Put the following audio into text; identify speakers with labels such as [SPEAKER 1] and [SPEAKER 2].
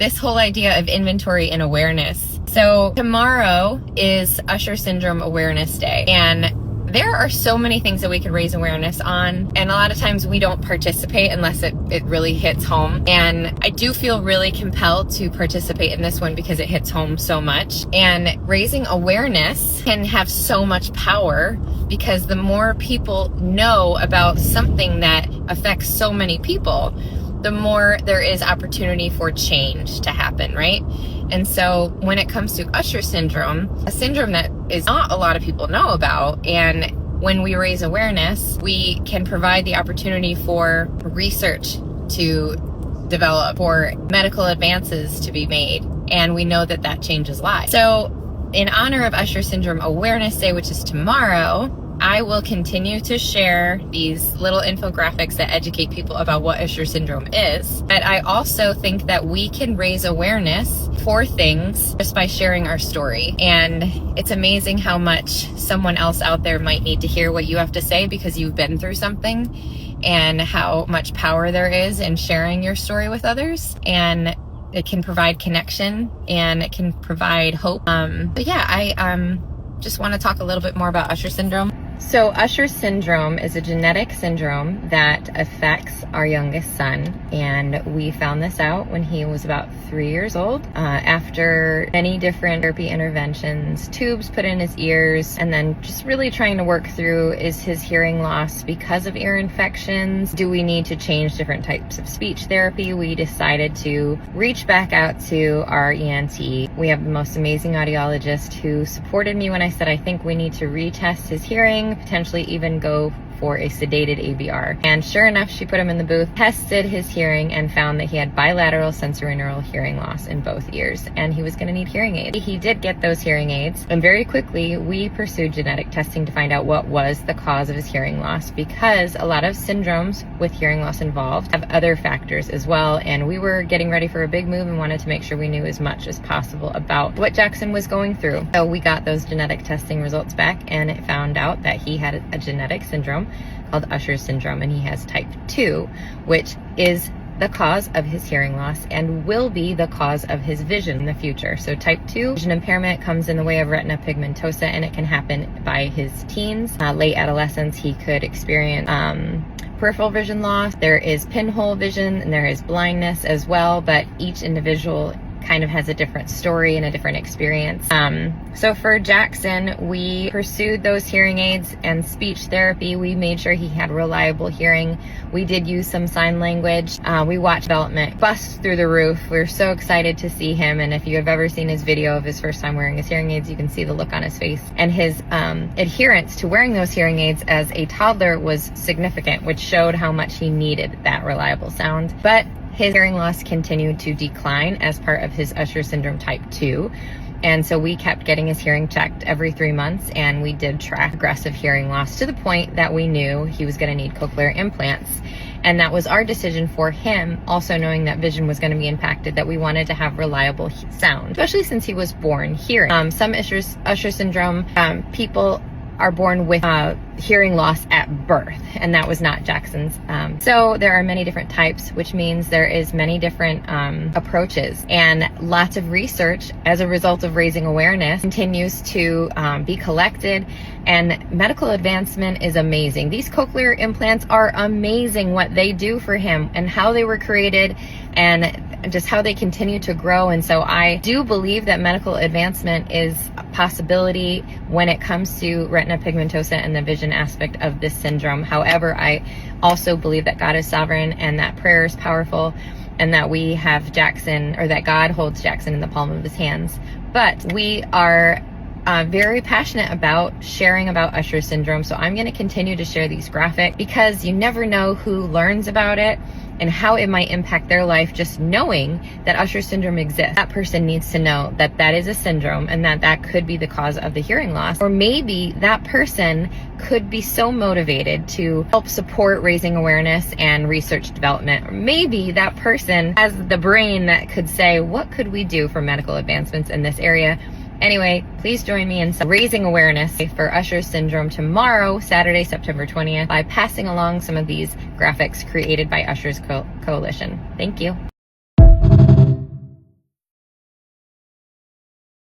[SPEAKER 1] this whole idea of inventory and awareness. So tomorrow is Usher Syndrome Awareness Day, and there are so many things that we could raise awareness on, and a lot of times we don't participate unless it really hits home. And I do feel really compelled to participate in this one because it hits home so much. And raising awareness can have so much power, because the more people know about something that affects so many people, the more there is opportunity for change to happen, right? And so when it comes to Usher syndrome, a syndrome that is not a lot of people know about, and when we raise awareness, we can provide the opportunity for research to develop, for medical advances to be made, and we know that that changes lives. So in honor of Usher Syndrome Awareness Day, which is tomorrow, I will continue to share these little infographics that educate people about what Usher syndrome is. But I also think that we can raise awareness for things just by sharing our story. And it's amazing how much someone else out there might need to hear what you have to say because you've been through something, and how much power there is in sharing your story with others. And it can provide connection, and it can provide hope. But yeah, I just want to talk a little bit more about Usher syndrome. So Usher syndrome is a genetic syndrome that affects our youngest son, and we found this out when he was about 3 years old, after many different therapy interventions, tubes put in his ears, and then just really trying to work through, is his hearing loss because of ear infections? Do we need to change different types of speech therapy? We decided to reach back out to our ENT. We have the most amazing audiologist who supported me when I said I think we need to retest his hearing, potentially even go for a sedated ABR. And sure enough, she put him in the booth, tested his hearing, and found that he had bilateral sensorineural hearing loss in both ears, and he was going to need hearing aids. He did get those hearing aids, and very quickly we pursued genetic testing to find out what was the cause of his hearing loss, because a lot of syndromes with hearing loss involved have other factors as well. And we were getting ready for a big move and wanted to make sure we knew as much as possible about what Jackson was going through. So we got those genetic testing results back, and it found out that he had a genetic syndrome called Usher syndrome, and he has type 2, which is the cause of his hearing loss and will be the cause of his vision in the future. So type 2 vision impairment comes in the way of retina pigmentosa, and it can happen by his teens. Late adolescence, he could experience peripheral vision loss. There is pinhole vision, and there is blindness as well, but each individual kind of has a different story and a different experience. So for Jackson, we pursued those hearing aids and speech therapy. We made sure he had reliable hearing. We did use some sign language. We watched development bust through the roof. We were so excited to see him. And if you have ever seen his video of his first time wearing his hearing aids, you can see the look on his face. And his adherence to wearing those hearing aids as a toddler was significant, which showed how much he needed that reliable sound. But his hearing loss continued to decline as part of his Usher syndrome type 2. And so we kept getting his hearing checked every 3 months, and we did track aggressive hearing loss to the point that we knew he was going to need cochlear implants. And that was our decision for him, also knowing that vision was going to be impacted, that we wanted to have reliable sound, especially since he was born hearing. Some Usher syndrome people are born with hearing loss at birth, and that was not Jackson's. So there are many different types, which means there is many different approaches, and lots of research as a result of raising awareness continues to be collected, and medical advancement is amazing. These cochlear implants are amazing, what they do for him and how they were created and just how they continue to grow. And so I do believe that medical advancement is a possibility when it comes to retina pigmentosa and the vision aspect of this syndrome. However, I also believe that God is sovereign, and that prayer is powerful, and that we have Jackson, or that God holds Jackson in the palm of his hands. But we are very passionate about sharing about Usher syndrome, so I'm going to continue to share these graphics, because you never know who learns about it and how it might impact their life. Just knowing that Usher syndrome exists, that person needs to know that that is a syndrome, and that that could be the cause of the hearing loss. Or maybe that person could be so motivated to help support raising awareness and research development. Or maybe that person has the brain that could say, what could we do for medical advancements in this area? Anyway, please join me in raising awareness for Usher syndrome tomorrow, Saturday, September 20th, by passing along some of these graphics created by Usher's Coalition. Thank you.